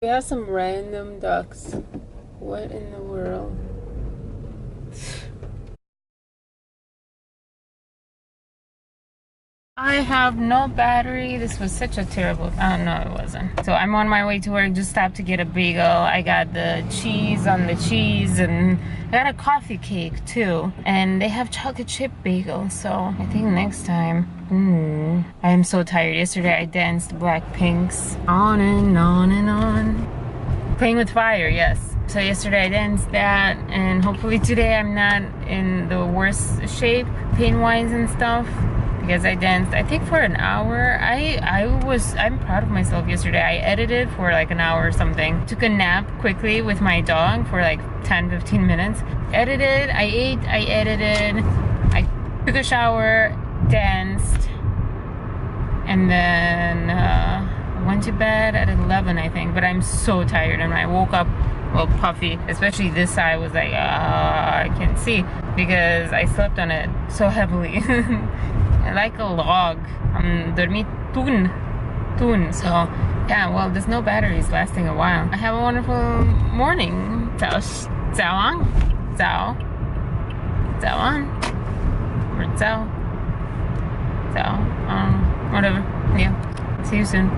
We have some random ducks. What in the world? I have no battery. This was such a terrible, oh no it wasn't. So I'm on my way to work, just stopped to get a bagel. I got the cheese on the cheese and I got a coffee cake too. And they have chocolate chip bagels, so I think next time. I am so tired. Yesterday I danced Blackpink's On and On and On. Playing with Fire, yes. So yesterday I danced that, and hopefully today I'm not in the worst shape pain-wise and stuff. Because I danced, I think for an hour. I'm proud of myself yesterday. I edited for like an hour or something. Took a nap quickly with my dog for like 10-15 minutes. Edited, I ate, I edited, I took a shower, danced, and then went to bed at 11 I think. But I'm so tired, and I woke up well puffy, especially this side was like I can't see because I slept on it so heavily. Like a log. Dormi tun. So yeah, well, there's no batteries lasting a while. I have a wonderful morning. Zao whatever. Yeah. See you soon.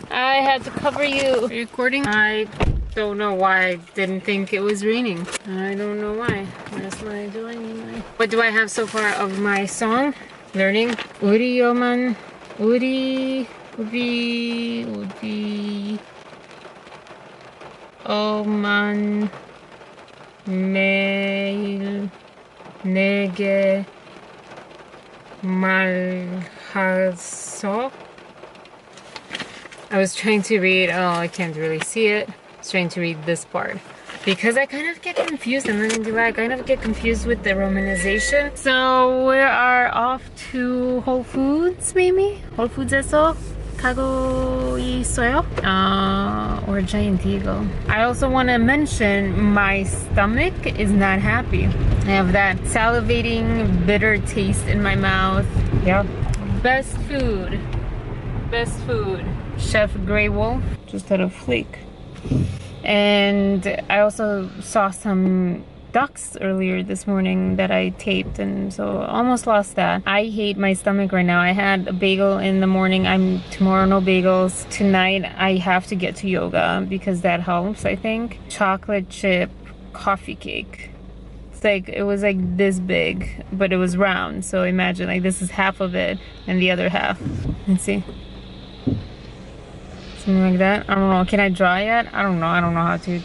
I had to cover you. Recording? I don't know why I didn't think it was raining. I don't know why. That's what I'm doing. What do I have so far of my song? Learning. Uri yoman. Uri. Oman. Meil. Nege. Malhaso. I was trying to read, oh, I can't really see it. I was trying to read this part because I kind of get confused. I'm not gonna lie, I kind of get confused with the romanization. So we are off to Whole Foods, maybe? Whole Foods에서 가고 있어요. Or Giant Eagle. I also want to mention my stomach is not happy. I have that salivating, bitter taste in my mouth. Yeah. Best food. Best food. Chef Grey Wolf just had a flake. And I also saw some ducks earlier this morning that I taped, and so almost lost that. I hate my stomach right now. I had a bagel in the morning. Tomorrow no bagels. Tonight I have to get to yoga because that helps, I think. Chocolate chip coffee cake. It's like, it was like this big, but it was round. So imagine like this is half of it and the other half. Let's see. Something like that. I don't know. Can I draw yet? I don't know. I don't know how to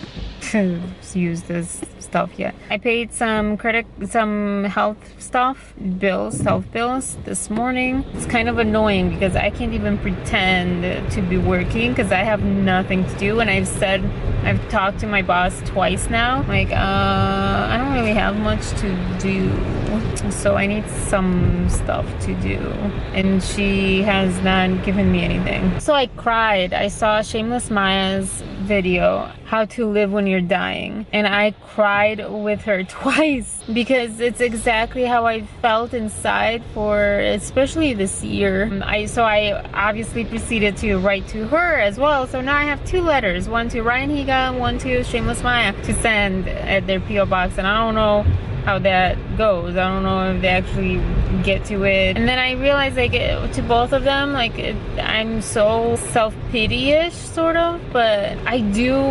use this stuff yet. I paid some health health bills this morning. It's kind of annoying because I can't even pretend to be working because I have nothing to do. And I've talked to my boss twice now. Like, I don't really have much to do. So I need some stuff to do. And she has not given me anything. So I cried. I saw Shameless Maya's video, How to Live When You're Dying. And I cried with her twice because it's exactly how I felt inside for especially this year. So I obviously proceeded to write to her as well. So now I have 2 letters, one to Ryan Higa, one to Shameless Maya to send at their PO box. And I don't know how that goes. I don't know if they actually get to it. And then I realized, like, to both of them, like, I'm so self-pity-ish sort of, but I do,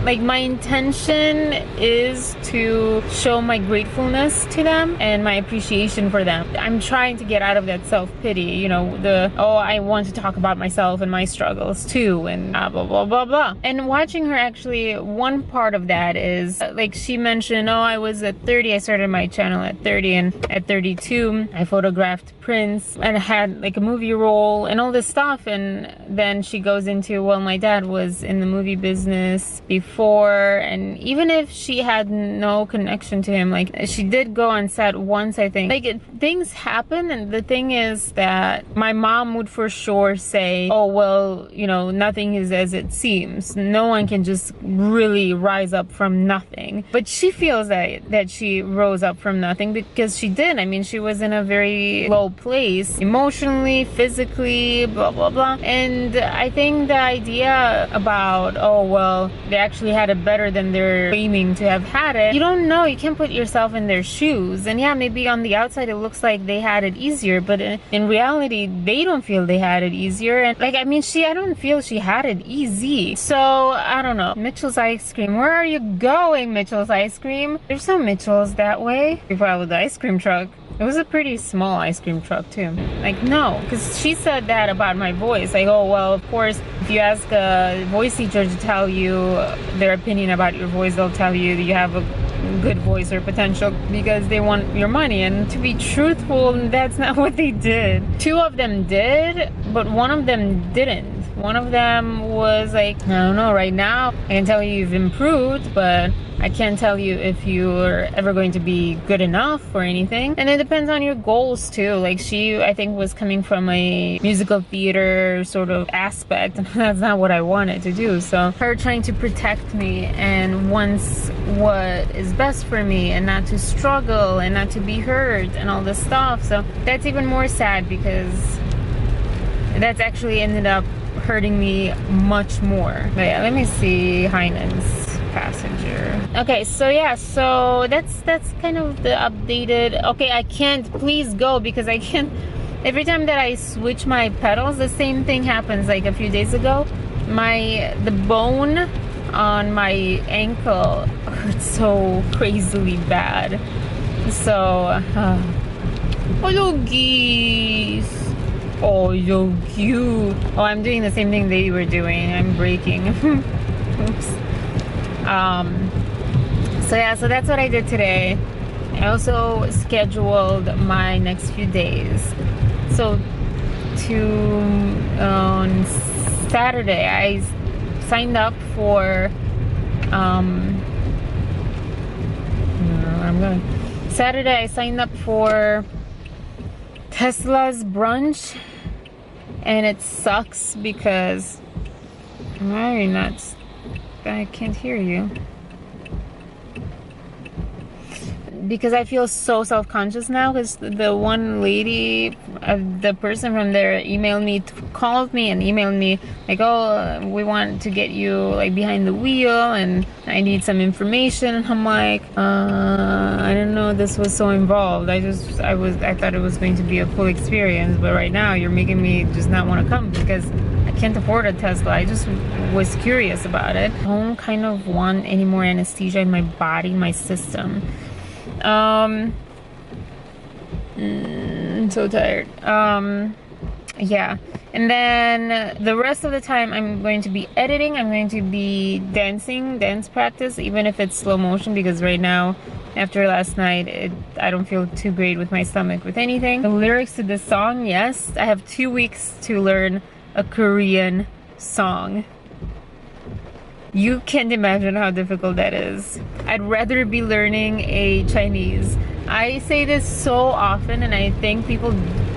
like, my intention is to show my gratefulness to them and my appreciation for them. I'm trying to get out of that self-pity, you know, I want to talk about myself and my struggles too, and blah blah blah blah. And watching her, actually, one part of that is, like, she mentioned, I was at 30, I started my channel at 30, and at 32 I photographed Prince and had like a movie role and all this stuff. And then she goes into, well, my dad was in the movie business before before, and even if she had no connection to him, like she did go on set once, I think. Like things happen, and the thing is that my mom would for sure say, oh well, you know, nothing is as it seems. No one can just really rise up from nothing. But she feels that she rose up from nothing, because she did. I mean, she was in a very low place emotionally, physically, blah blah blah. And I think the idea about, oh well, they actually had it better than they're claiming to have had it, you don't know. You can't put yourself in their shoes. And yeah, maybe on the outside it looks like they had it easier, but in reality they don't feel they had it easier. And like, I mean, I don't feel she had it easy. So I don't know. Mitchell's ice cream, where are you going, Mitchell's ice cream? There's some Mitchell's that way. We followed the ice cream truck. It was a pretty small ice cream truck too. Like, no, because she said that about my voice. Like, oh well, of course, if you ask a voice teacher to tell you their opinion about your voice, they'll tell you that you have a good voice or potential because they want your money. And to be truthful, that's not what they did. Two of them did, but one of them didn't. One of them was like, I don't know, right now I can tell you you've improved, but I can't tell you if you're ever going to be good enough or anything. And it depends on your goals too. Like, she, I think, was coming from a musical theater sort of aspect, and that's not what I wanted to do. So her trying to protect me and wants what is best for me and not to struggle and not to be hurt and all this stuff. So that's even more sad, because that's actually ended up hurting me much more. But yeah, let me see Heinen's passenger. Okay, so yeah, so that's kind of the updated. Okay, I can't, please go, because I can't. Every time that I switch my pedals, the same thing happens. Like a few days ago, the bone on my ankle hurts so crazily bad. So hello geese. Oh, you're cute. Oh, I'm doing the same thing they were doing. I'm braking. Oops. So yeah, so that's what I did today. I also scheduled my next few days. So on Saturday, I signed up for Saturday I signed up for Tesla's brunch, and it sucks because why are you not? I can't hear you. Because I feel so self-conscious now, because the one lady, the person from there called me and emailed me like, oh, we want to get you like behind the wheel and I need some information. And I'm like, I didn't know this was so involved. I thought it was going to be a full experience, but right now you're making me just not want to come because I can't afford a Tesla. I just was curious about it. I don't kind of want any more anesthesia in my body, my system. I'm so tired. Yeah, and then the rest of the time I'm going to be editing. I'm going to be dance practice, even if it's slow motion, because right now after last night I don't feel too great with my stomach with anything. The lyrics to this song, yes, I have 2 weeks to learn a Korean song. You can't imagine how difficult that is. I'd rather be learning a Chinese. I say this so often and I think people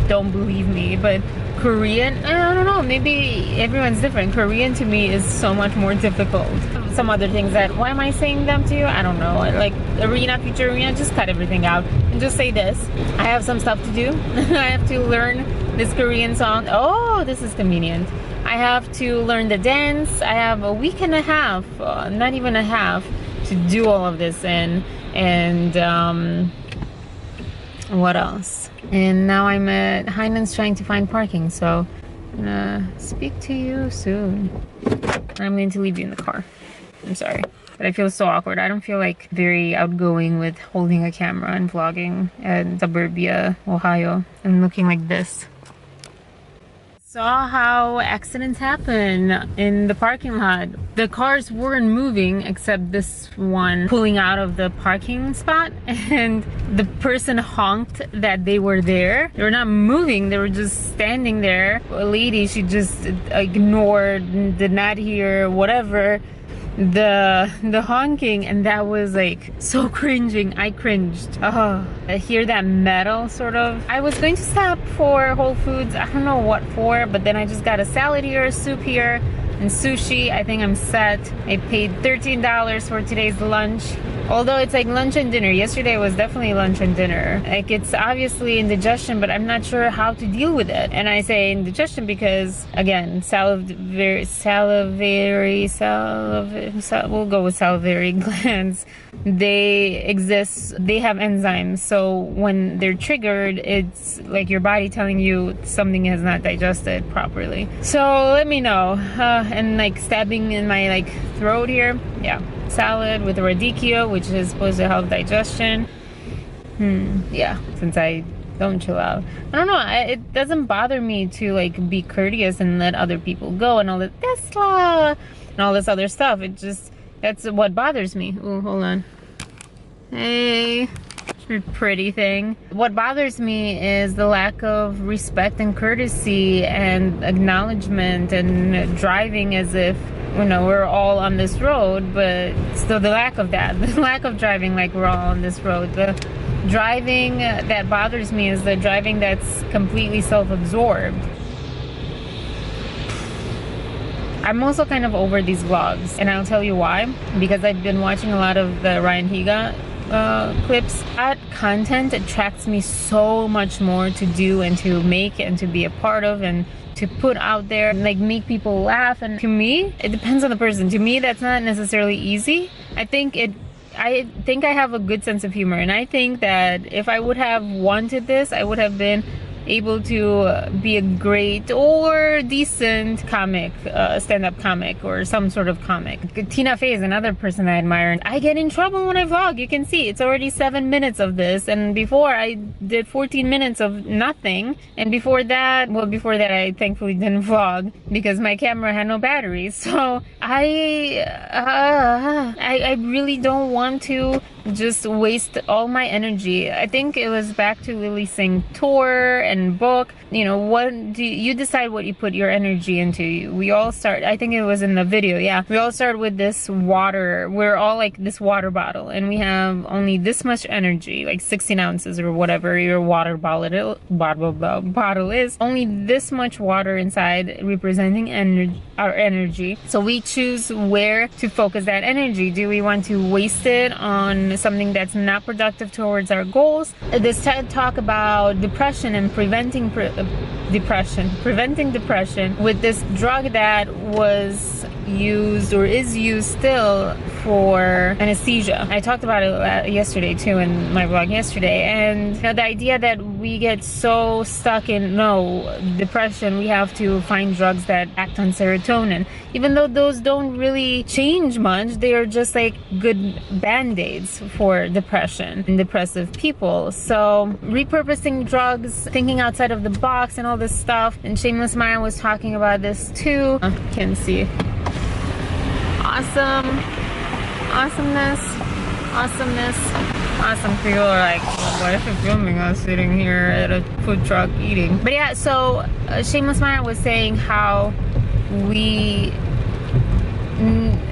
don't believe me, but Korean, I don't know, maybe everyone's different. Korean to me is so much more difficult. Some other things why am I saying them to you? I don't know. Like arena, future arena, just cut everything out and just say this. I have some stuff to do. I have to learn this Korean song. Oh, this is convenient. I have to learn the dance. I have a week and a half, not even a half, to do all of this and what else? And now I'm at Heinen's trying to find parking, so I'm gonna speak to you soon. I'm going to leave you in the car. I'm sorry, but I feel so awkward. I don't feel like very outgoing with holding a camera and vlogging at Suburbia, Ohio, and looking like this. Saw how accidents happen in the parking lot. The cars weren't moving except this one pulling out of the parking spot, and the person honked that they were there. They were not moving, they were just standing there. A lady, she just ignored, did not hear, whatever. the honking, and that was like so cringing. I cringed. I hear that metal sort of. I was going to stop for Whole Foods, I don't know what for, but then I just got a salad here, a soup here, and sushi. I think I'm set. I paid $13 for today's lunch. Although it's like lunch and dinner. Yesterday was definitely lunch and dinner. Like, it's obviously indigestion, but I'm not sure how to deal with it. And I say indigestion because, again, we'll go with salivary glands. They exist, they have enzymes. So when they're triggered, it's like your body telling you something has not digested properly. So let me know. And like stabbing in my like throat here. Yeah. Salad with radicchio, which is supposed to help digestion. Yeah, since I don't chill out. I don't know, it doesn't bother me to like be courteous and let other people go and all this Tesla and all this other stuff. It just, that's what bothers me. Ooh, hold on. Hey, pretty thing. What bothers me is the lack of respect and courtesy and acknowledgement and driving as if, you know, we're all on this road, but still the lack of that. The lack of driving like we're all on this road. The driving that bothers me is the driving that's completely self-absorbed. I'm also kind of over these vlogs, and I'll tell you why. Because I've been watching a lot of the Ryan Higa clips. That content attracts me so much more to do and to make and to be a part of and to put out there and like make people laugh. And to me, it depends on the person. To me, that's not necessarily easy. I think I have a good sense of humor, and I think that if I would have wanted this, I would have been able to be a great or decent comic, stand-up comic or some sort of comic. Tina Fey is another person I admire, and I get in trouble when I vlog. You can see it's already 7 minutes of this, and before I did 14 minutes of nothing, and before that I thankfully didn't vlog because my camera had no battery. So I really don't want to just waste all my energy. I think it was back to Lily Singh tour and book. You know, what do you decide what you put your energy into? We all start, I think it was in the video, yeah, we all start with this water. We're all like this water bottle, and we have only this much energy, like 16 ounces or whatever your water bottle is. Only this much water inside, representing our energy. So we choose where to focus that energy. Do we want to waste it on something that's not productive towards our goals? This TED talk about depression and preventing depression with this drug that was used or is used still for anesthesia. I talked about it yesterday too, in my vlog yesterday. And you know, the idea that we get so stuck in depression, we have to find drugs that act on serotonin, even though those don't really change much. They are just like good band-aids for depression and depressive people. So repurposing drugs, thinking outside of the box and all this stuff. And Shameless Maya was talking about this too. Can see. Awesomeness. Awesome. People are like, what if you're filming us sitting here at a food truck eating? But yeah, so Shameless Maya was saying how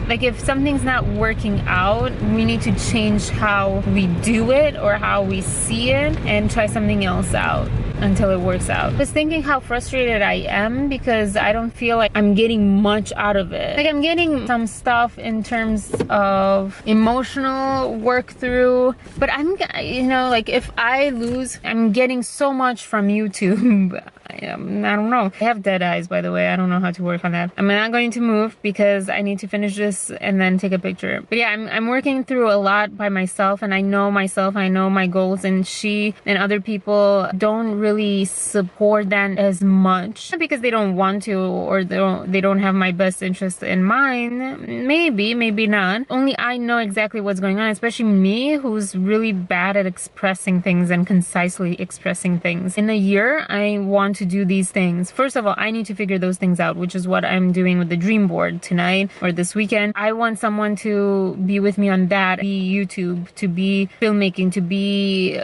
like if something's not working out, we need to change how we do it or how we see it and try something else out until it works out. I was thinking how frustrated I am because I don't feel like I'm getting much out of it. Like I'm getting some stuff in terms of emotional work through, but I'm, you know, like if I lose, I'm getting so much from YouTube. I don't know. I have dead eyes, by the way. I don't know how to work on that. I'm not going to move because I need to finish this and then take a picture. But yeah, I'm working through a lot by myself, and I know myself, I know my goals, and she and other people don't really support that as much because they don't want to, or they don't have my best interest in mind. Maybe not. Only I know exactly what's going on, especially me, who's really bad at expressing things and concisely expressing things. In a year, I want to do these things. First of all, I need to figure those things out, which is what I'm doing with the dream board tonight or this weekend. I want someone to be with me on that, be YouTube, to be filmmaking, to be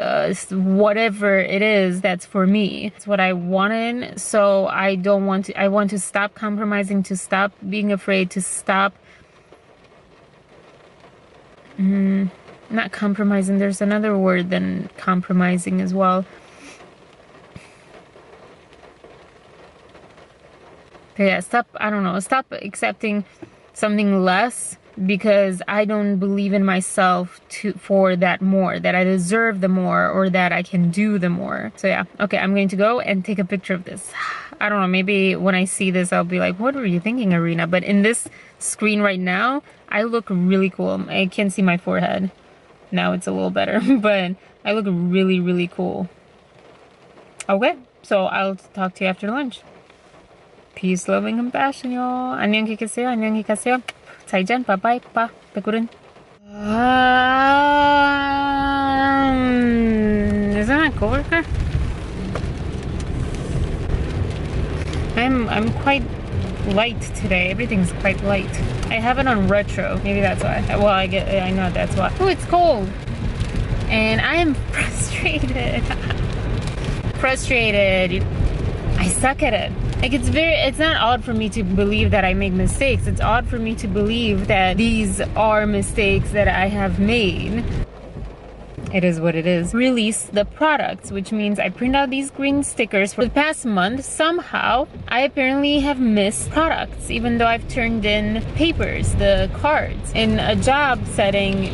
whatever it is that's for me. It's what I wanted. So I want to stop compromising, to stop being afraid, to stop Not compromising. There's another word than compromising as well. But yeah, stop accepting something less because I don't believe in myself for that more, that I deserve the more, or that I can do the more. So yeah, okay, I'm going to go and take a picture of this. I don't know, maybe when I see this, I'll be like, what were you thinking, Arena? But in this screen right now, I look really cool. I can see my forehead. Now it's a little better, but I look really, really cool. Okay, so I'll talk to you after lunch. Peace, love, and compassion, y'all. 안녕히 계세요. 안녕히 가세요. 再见. Bye-bye. Bye. 백구른. Is that my coworker? I'm quite light today. Everything's quite light. I have it on retro. Maybe that's why. Well, I know that's why. Oh, it's cold. And I am frustrated. Frustrated. I suck at it. Like, it's not odd for me to believe that I make mistakes. It's odd for me to believe that these are mistakes that I have made. It is what it is. Release the products, which means I print out these green stickers for the past month. Somehow, I apparently have missed products, even though I've turned in papers, the cards. In a job setting,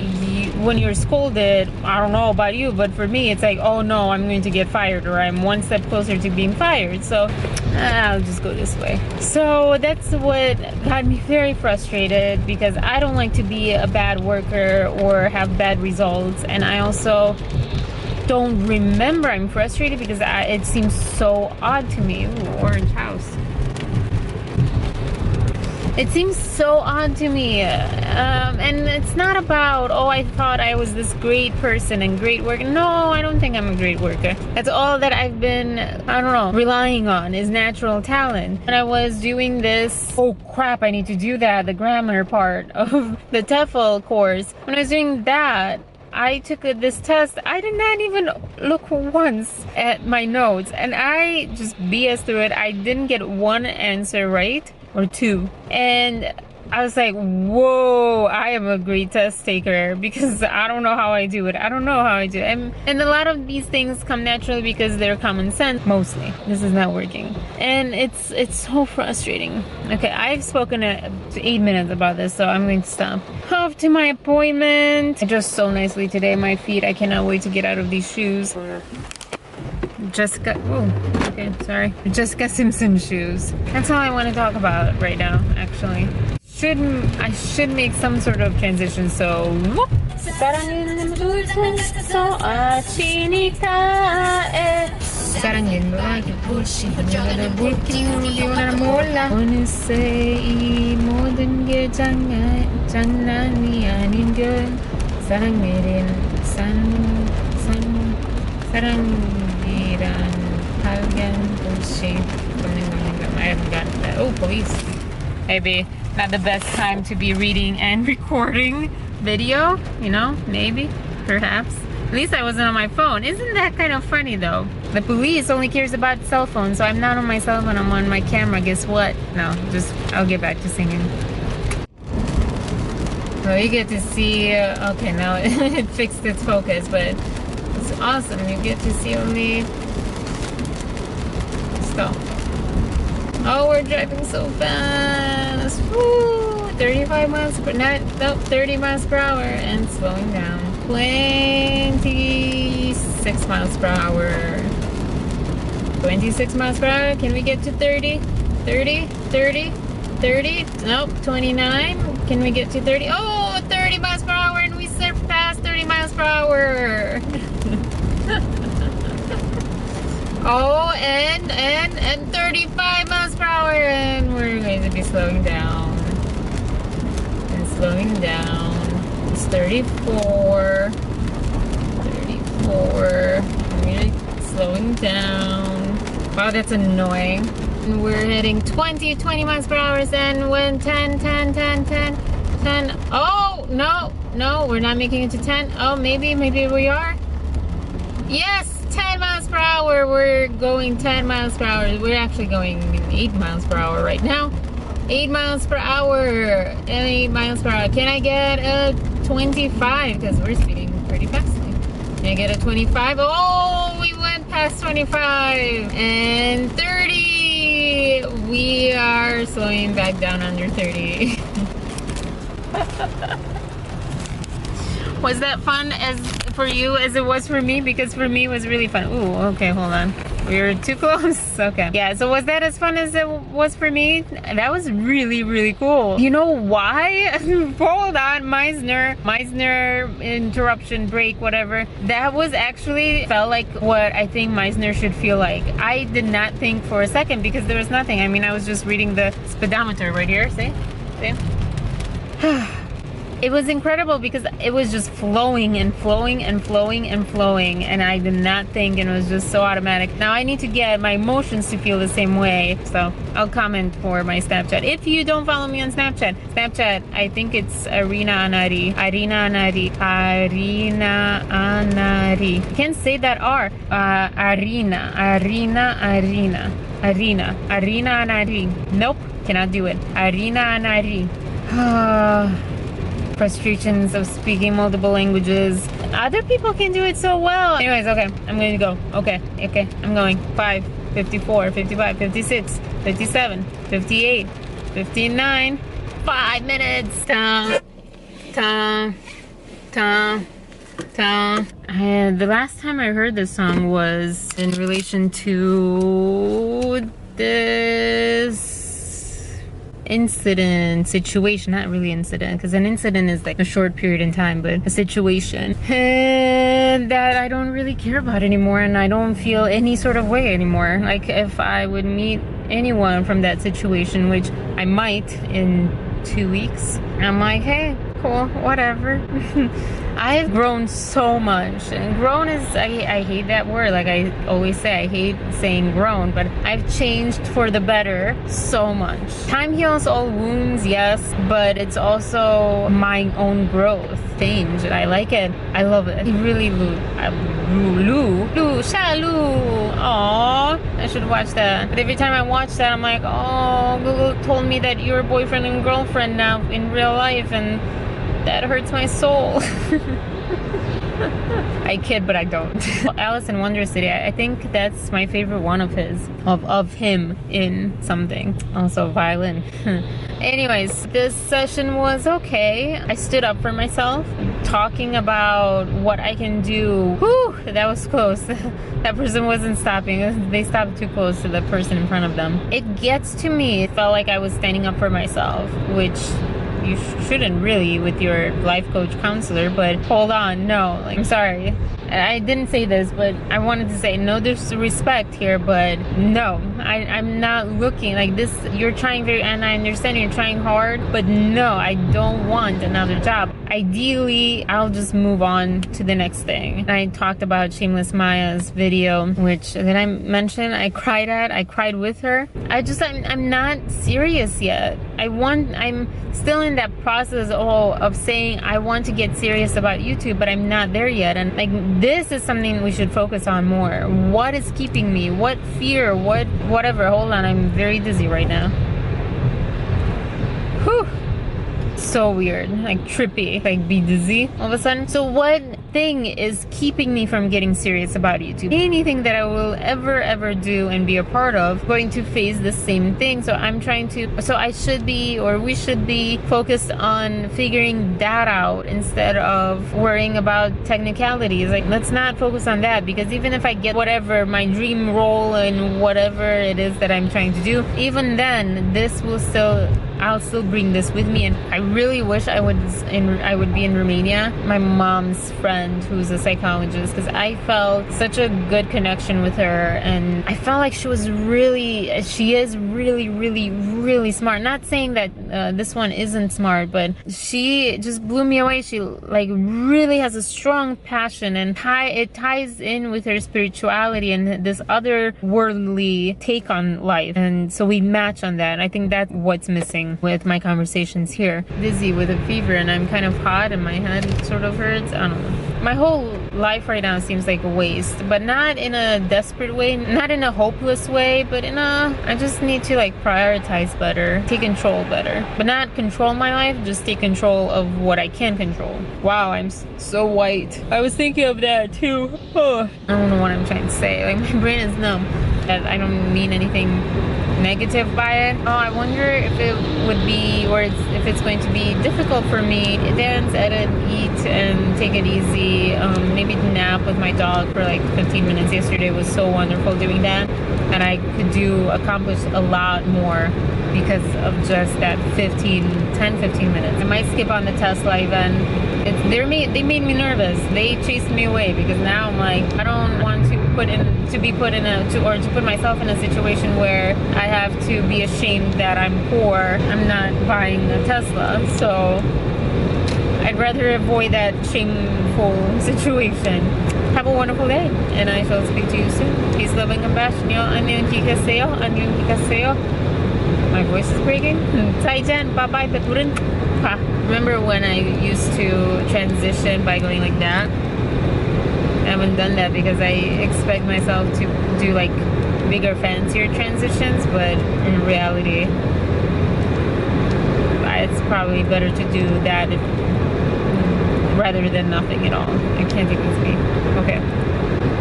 when you're scolded, I don't know about you, but for me, it's like, oh no, I'm going to get fired, or I'm one step closer to being fired. So I'll just go this way. So that's what got me very frustrated, because I don't like to be a bad worker or have bad results. And I also don't remember I'm frustrated because it seems so odd to me. Ooh, orange house. It seems so odd to me. And it's not about, oh, I thought I was this great person and great worker. No, I don't think I'm a great worker. That's all that I've been, I don't know, relying on is natural talent. When I was doing this, oh crap, I need to do that, the grammar part of the TEFL course. When I was doing that, I took this test. I did not even look once at my notes, and I just BS through it. I didn't get one answer right, or two, and I was like, whoa, I am a great test taker, because I don't know how I do it. I don't know how I do it. And a lot of these things come naturally because they're common sense, mostly. This is not working. And it's so frustrating. Okay, I've spoken to 8 minutes about this, so I'm going to stop. Off to my appointment. I dressed so nicely today. My feet, I cannot wait to get out of these shoes. Jessica, oh, okay, sorry. Jessica Simpson shoes. That's all I want to talk about right now, actually. I should make some sort of transition, so whoop. 사랑은 너에게 불신 너를 불길이 원하나 몰라 어느새 이 모든 게 장난이 아닌 걸 사랑 내린 사랑이란 밝은 불신 I haven't gotten that. Oh, police. Maybe not the best time to be reading and recording video, you know, maybe, perhaps. At least I wasn't on my phone. Isn't that kind of funny though? The police only cares about cell phones, so I'm not on my cell phone, I'm on my camera. Guess what? No, I'll get back to singing. Well, you get to see, okay, now it fixed its focus, but it's awesome. You get to see only stuff. Oh, we're driving so fast. Woo! 35 miles per, no, 30 miles per hour and slowing down. 26 miles per hour. 26 miles per hour. Can we get to 30? 30? 30? 30? Nope. 29. Can we get to 30? Oh, 30 miles per hour, and we surpassed 30 miles per hour. Oh, and 35 miles per hour, and we're going to be slowing down. And slowing down. It's 34. 34. Really slowing down. Wow, that's annoying. And we're heading 20 miles per hour, and when 10. Oh, no, we're not making it to 10. Oh, maybe we are. Yes, 10 miles per hour. We're going 10 miles per hour. We're actually going 8 miles per hour right now. 8 miles per hour. 8 miles per hour. Can I get a 25 because we're speeding pretty fast. Can I get a 25? Oh, we went past 25 and 30. We are slowing back down under 30. Was that fun as for you as it was for me? Because for me it was really fun. Ooh, okay, hold on. We were too close. Okay. Yeah, so was that as fun as it was for me? That was really, really cool. You know why? Hold on, Meisner interruption break, whatever. That was actually felt like what I think Meisner should feel like. I did not think for a second because there was nothing. I mean, I was just reading the speedometer right here. See? It was incredible because it was just flowing and flowing and flowing and flowing, and I did not think, and it was just so automatic. Now I need to get my emotions to feel the same way, so I'll comment for my Snapchat. If you don't follow me on Snapchat, I think it's Arena Anari. You can't say that R. Arena Anari. Nope, cannot do it. Arena Anari. Frustrations of speaking multiple languages. Other people can do it so well. Anyways, okay, I'm going to go. Okay, I'm going. 5, 54, 55, 56, 57, 58, 59. 5 minutes. And the last time I heard this song was in relation to this situation, not really incident, because an incident is like a short period in time, but a situation that I don't really care about anymore, and I don't feel any sort of way anymore. Like if I would meet anyone from that situation, which I might in 2 weeks, I'm like, hey, cool, whatever. I've grown so much, and grown is, I hate that word. Like I always say, I hate saying grown, but I've changed for the better so much. Time heals all wounds, yes, but it's also my own growth. Change, I like it. I love it. Really, Shalu. Aww, I should watch that. But every time I watch that, I'm like, oh, Google told me that you're boyfriend and girlfriend now in real life, and that hurts my soul. I kid, but I don't. Alice in Wonder City, I think that's my favorite one of his, of him in something. Also violin. Anyways, this session was okay. I stood up for myself, talking about what I can do. Whew, that was close. That person wasn't stopping. They stopped too close to the person in front of them. It gets to me. It felt like I was standing up for myself, which you shouldn't really with your life coach counselor, but hold on, no, like, I'm sorry, I didn't say this, but I wanted to say no disrespect here, but no, I'm not looking like this. You're trying very, and I understand you're trying hard, but no, I don't want another job. Ideally, I'll just move on to the next thing. And I talked about Shameless Maya's video, which then I mentioned I cried with her. I'm not serious yet. I'm still in that process of saying I want to get serious about YouTube, but I'm not there yet. And like, this is something we should focus on more. What is keeping me? What fear? Whatever. Hold on, I'm very dizzy right now. Whew. So weird, like trippy, like be dizzy all of a sudden. So what thing is keeping me from getting serious about YouTube? Anything that I will ever do and be a part of going to face the same thing. So I should be, or we should be focused on figuring that out instead of worrying about technicalities. Like, let's not focus on that, because even if I get whatever my dream role and whatever it is that I'm trying to do, even then I'll still bring this with me. And I really wish I would be in Romania, my mom's friend who's a psychologist, because I felt such a good connection with her, and I felt like she is really smart. Not saying that this one isn't smart, but she just blew me away. She like really has a strong passion, and it ties in with her spirituality and this otherworldly take on life, and so we match on that. I think that's what's missing with my conversations here. Dizzy with a fever, and I'm kind of hot and my head sort of hurts. I don't know. my whole life right now seems like a waste, but not in a desperate way, not in a hopeless way, but in a, I just need to like prioritize better, take control better, but not control my life, just take control of what I can control. Wow, I'm so white. I was thinking of that too. Oh. I don't know what I'm trying to say, like my brain is numb. I don't mean anything negative by it. Oh, I wonder if it would be, or if it's going to be difficult for me to dance, edit, eat, and take it easy. Maybe nap with my dog for like 15 minutes. Yesterday was so wonderful doing that, and I could accomplish a lot more because of just that 10-15 minutes. I might skip on the Tesla event. They made me nervous. They chased me away because now I'm like, I don't want to put myself in a situation where I have to be ashamed that I'm poor. I'm not buying a Tesla, so I'd rather avoid that shameful situation. Have a wonderful day, and I shall speak to you soon. Peace, love, and compassion. My voice is breaking. Taijan, bye-bye, Peturin. Remember when I used to transition by going like that? I haven't done that because I expect myself to do like bigger, fancier transitions, but in reality, it's probably better to do that rather than nothing at all. I can't even speak. Okay,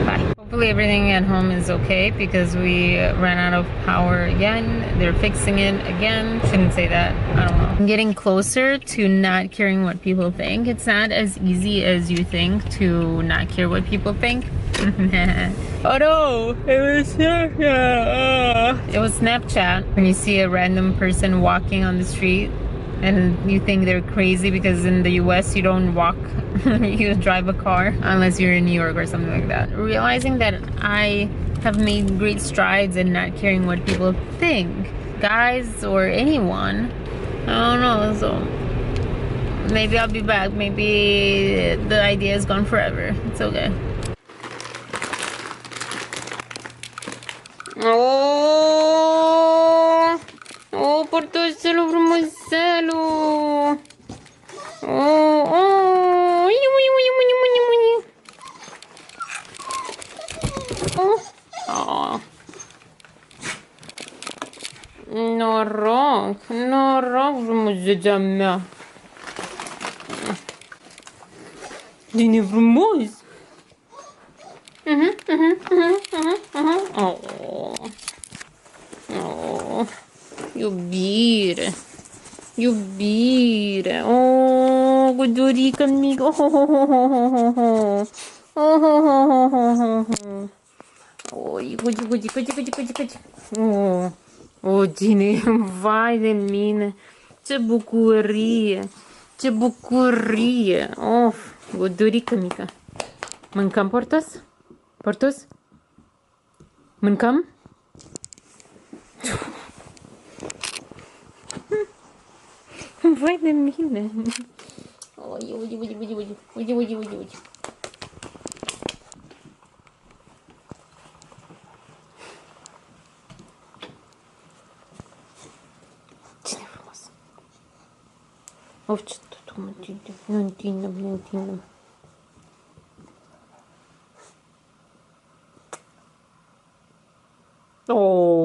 bye. Hopefully everything at home is okay because we ran out of power again. They're fixing it again. Shouldn't say that. I don't know. I'm getting closer to not caring what people think. It's not as easy as you think to not care what people think. Oh no, it was Snapchat. It was Snapchat. When you see a random person walking on the street and you think they're crazy because in the US you don't walk, you drive a car unless you're in New York or something like that. Realizing that I have made great strides in not caring what people think, guys or anyone. I don't know, so maybe I'll be back. Maybe the idea is gone forever. It's okay. Oh, portoselo, frumoselo. Oh. Oh. Noroc, frumusețea mea. Bine frumos. Oh. Iubire. Oh, gudurică mică. Guci. Oh, Gine, vai de mine. Ce bucurie. Of, gudurică mică. Mâncăm, Portos? Mâncăm? Vai de mine. Uite. Cine frumos. Of, ce tot mă întinde. Nu întindem. Oh.